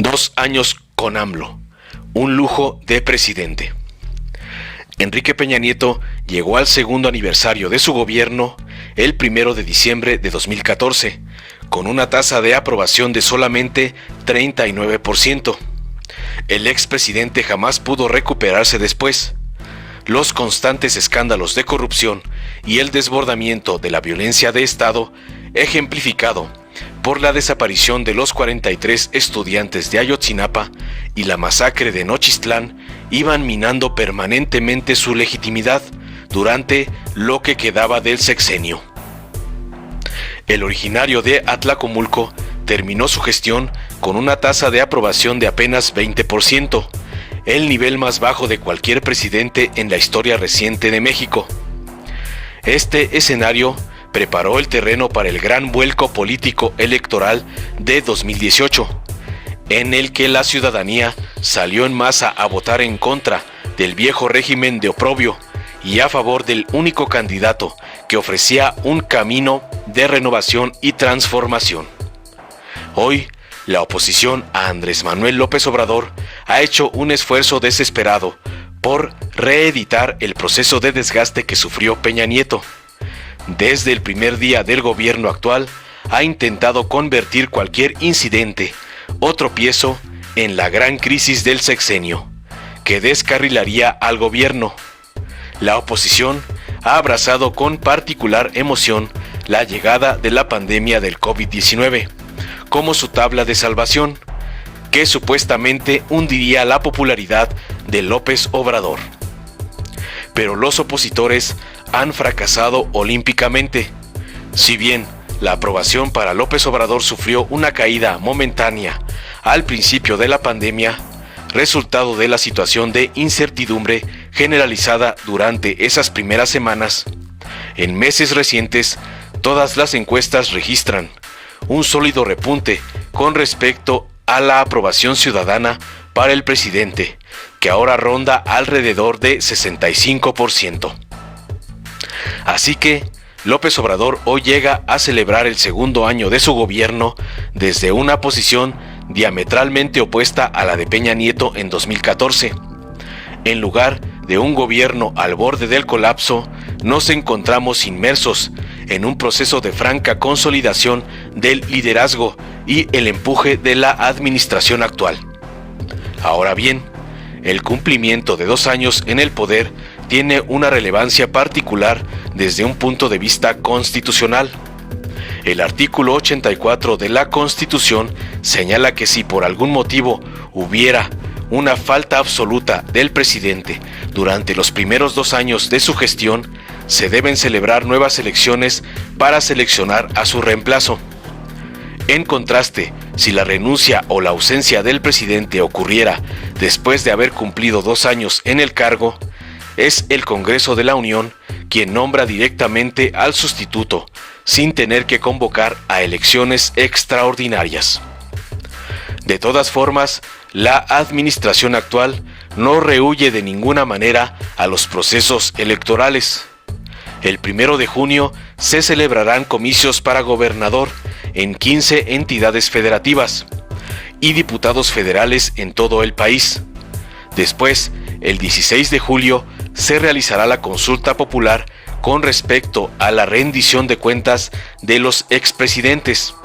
2 años con AMLO, un lujo de presidente. Enrique Peña Nieto llegó al segundo aniversario de su gobierno el 1 de diciembre de 2014, con una tasa de aprobación de solamente 39%. El expresidente jamás pudo recuperarse después. Los constantes escándalos de corrupción y el desbordamiento de la violencia de Estado, ejemplificado por la desaparición de los 43 estudiantes de Ayotzinapa y la masacre de Nochistlán, iban minando permanentemente su legitimidad durante lo que quedaba del sexenio. El originario de Atlacomulco terminó su gestión con una tasa de aprobación de apenas 20%, el nivel más bajo de cualquier presidente en la historia reciente de México. Este escenario preparó el terreno para el gran vuelco político electoral de 2018, en el que la ciudadanía salió en masa a votar en contra del viejo régimen de oprobio y a favor del único candidato que ofrecía un camino de renovación y transformación. Hoy, la oposición a Andrés Manuel López Obrador ha hecho un esfuerzo desesperado por reeditar el proceso de desgaste que sufrió Peña Nieto. Desde el primer día del gobierno actual, ha intentado convertir cualquier incidente o tropiezo en la gran crisis del sexenio, que descarrilaría al gobierno. La oposición ha abrazado con particular emoción la llegada de la pandemia del COVID-19, como su tabla de salvación, que supuestamente hundiría la popularidad de López Obrador. Pero los opositores han fracasado olímpicamente. Si bien la aprobación para López Obrador sufrió una caída momentánea al principio de la pandemia, resultado de la situación de incertidumbre generalizada durante esas primeras semanas, en meses recientes todas las encuestas registran un sólido repunte con respecto a la aprobación ciudadana para el presidente, que ahora ronda alrededor de 65%. Así que López Obrador hoy llega a celebrar el segundo año de su gobierno desde una posición diametralmente opuesta a la de Peña Nieto en 2014. En lugar de un gobierno al borde del colapso, nos encontramos inmersos en un proceso de franca consolidación del liderazgo y el empuje de la administración actual. Ahora bien, el cumplimiento de 2 años en el poder tiene una relevancia particular desde un punto de vista constitucional. El artículo 84 de la Constitución señala que si por algún motivo hubiera una falta absoluta del presidente durante los primeros 2 años de su gestión, se deben celebrar nuevas elecciones para seleccionar a su reemplazo. En contraste, si la renuncia o la ausencia del presidente ocurriera después de haber cumplido 2 años en el cargo, es el Congreso de la Unión quien nombra directamente al sustituto, sin tener que convocar a elecciones extraordinarias. De todas formas, la administración actual no rehúye de ninguna manera a los procesos electorales. El 1 de junio se celebrarán comicios para gobernador en 15 entidades federativas y diputados federales en todo el país. Después, el 16 de julio, se realizará la consulta popular con respecto a la rendición de cuentas de los expresidentes.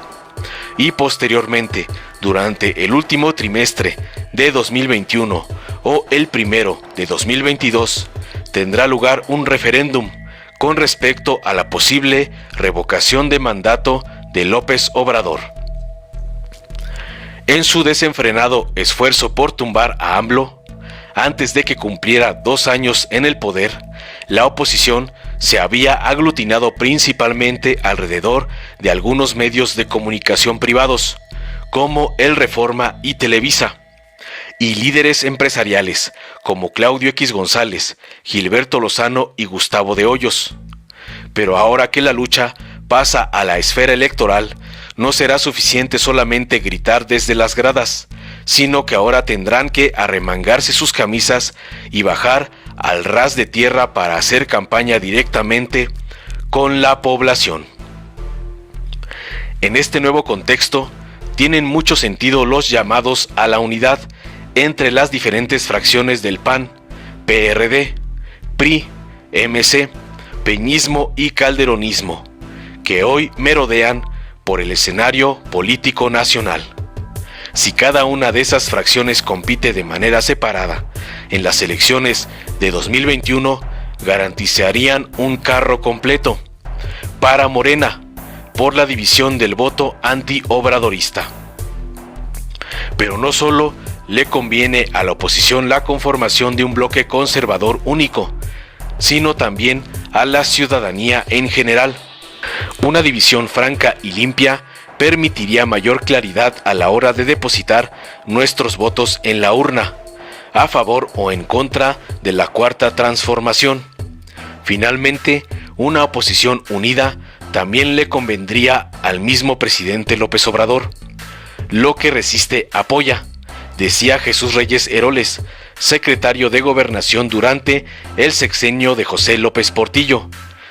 Y posteriormente, durante el último trimestre de 2021 o el primero de 2022, tendrá lugar un referéndum con respecto a la posible revocación de mandato de López Obrador. En su desenfrenado esfuerzo por tumbar a AMLO, antes de que cumpliera 2 años en el poder, la oposición se había aglutinado principalmente alrededor de algunos medios de comunicación privados, como El Reforma y Televisa, y líderes empresariales como Claudio X González, Gilberto Lozano y Gustavo de Hoyos. Pero ahora que la lucha pasa a la esfera electoral, no será suficiente solamente gritar desde las gradas, sino que ahora tendrán que arremangarse sus camisas y bajar al ras de tierra para hacer campaña directamente con la población. En este nuevo contexto, tienen mucho sentido los llamados a la unidad entre las diferentes fracciones del PAN, PRD, PRI, MC, peñismo y calderonismo, que hoy merodean por el escenario político nacional. Si cada una de esas fracciones compite de manera separada en las elecciones de 2021, garantizarían un carro completo para Morena por la división del voto anti-obradorista. Pero no solo le conviene a la oposición la conformación de un bloque conservador único, sino también a la ciudadanía en general. Una división franca y limpia permitiría mayor claridad a la hora de depositar nuestros votos en la urna, a favor o en contra de la Cuarta Transformación. Finalmente, una oposición unida también le convendría al mismo presidente López Obrador. Lo que resiste apoya, decía Jesús Reyes Heroles, secretario de Gobernación durante el sexenio de José López Portillo.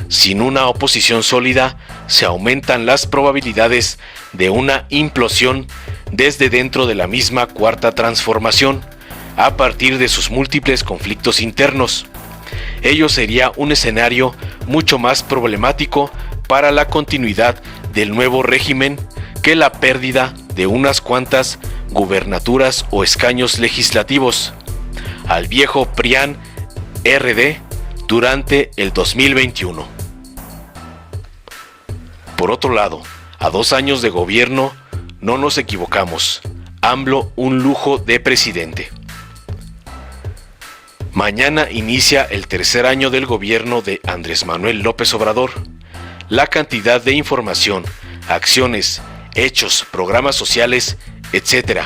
Sin una oposición sólida, se aumentan las probabilidades de una implosión desde dentro de la misma Cuarta Transformación, a partir de sus múltiples conflictos internos. Ello sería un escenario mucho más problemático para la continuidad del nuevo régimen que la pérdida de unas cuantas gubernaturas o escaños legislativos al viejo PRIAN-RD durante el 2021. Por otro lado, a 2 años de gobierno, no nos equivocamos. AMLO, un lujo de presidente. Mañana inicia el tercer año del gobierno de Andrés Manuel López Obrador. La cantidad de información, acciones, hechos, programas sociales, etc.,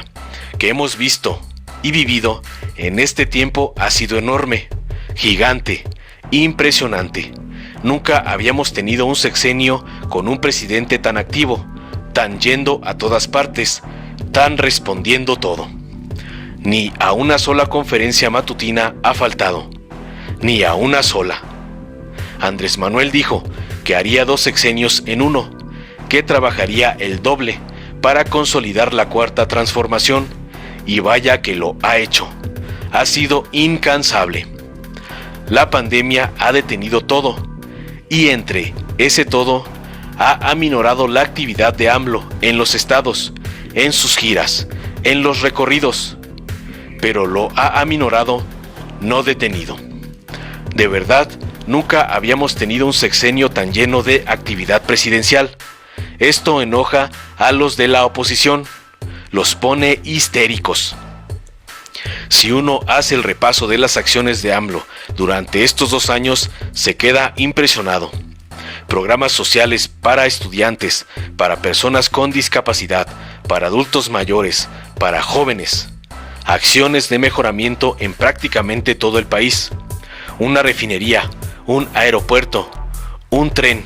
que hemos visto y vivido en este tiempo ha sido enorme, gigante, impresionante. Nunca habíamos tenido un sexenio con un presidente tan activo, tan yendo a todas partes, tan respondiendo todo. Ni a una sola conferencia matutina ha faltado, ni a una sola. Andrés Manuel dijo que haría 2 sexenios en uno, que trabajaría el doble para consolidar la Cuarta Transformación, y vaya que lo ha hecho. Ha sido incansable. La pandemia ha detenido todo, y entre ese todo ha aminorado la actividad de AMLO en los estados, en sus giras, en los recorridos, pero lo ha aminorado, no detenido. De verdad, nunca habíamos tenido un sexenio tan lleno de actividad presidencial. Esto enoja a los de la oposición, los pone histéricos. Si uno hace el repaso de las acciones de AMLO durante estos 2 años, se queda impresionado. Programas sociales para estudiantes, para personas con discapacidad, para adultos mayores, para jóvenes. Acciones de mejoramiento en prácticamente todo el país. Una refinería, un aeropuerto, un tren.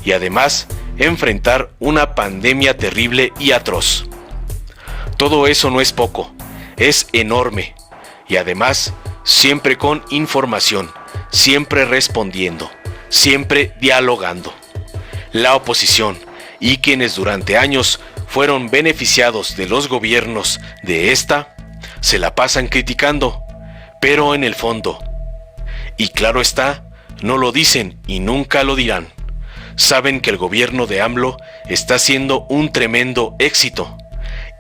Y además, enfrentar una pandemia terrible y atroz. Todo eso no es poco. Es enorme, y además siempre con información, siempre respondiendo, siempre dialogando. La oposición y quienes durante años fueron beneficiados de los gobiernos de esta, se la pasan criticando, pero en el fondo, y claro está, no lo dicen y nunca lo dirán, saben que el gobierno de AMLO está siendo un tremendo éxito,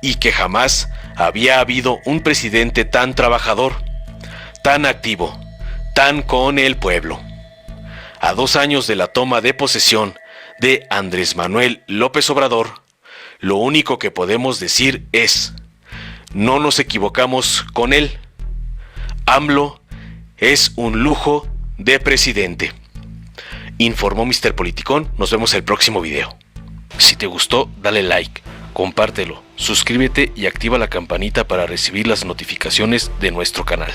y que jamás había habido un presidente tan trabajador, tan activo, tan con el pueblo. A 2 años de la toma de posesión de Andrés Manuel López Obrador, lo único que podemos decir es: no nos equivocamos con él. AMLO es un lujo de presidente. Informó Mr. Politicón. Nos vemos en el próximo video. Si te gustó, dale like, compártelo, suscríbete y activa la campanita para recibir las notificaciones de nuestro canal.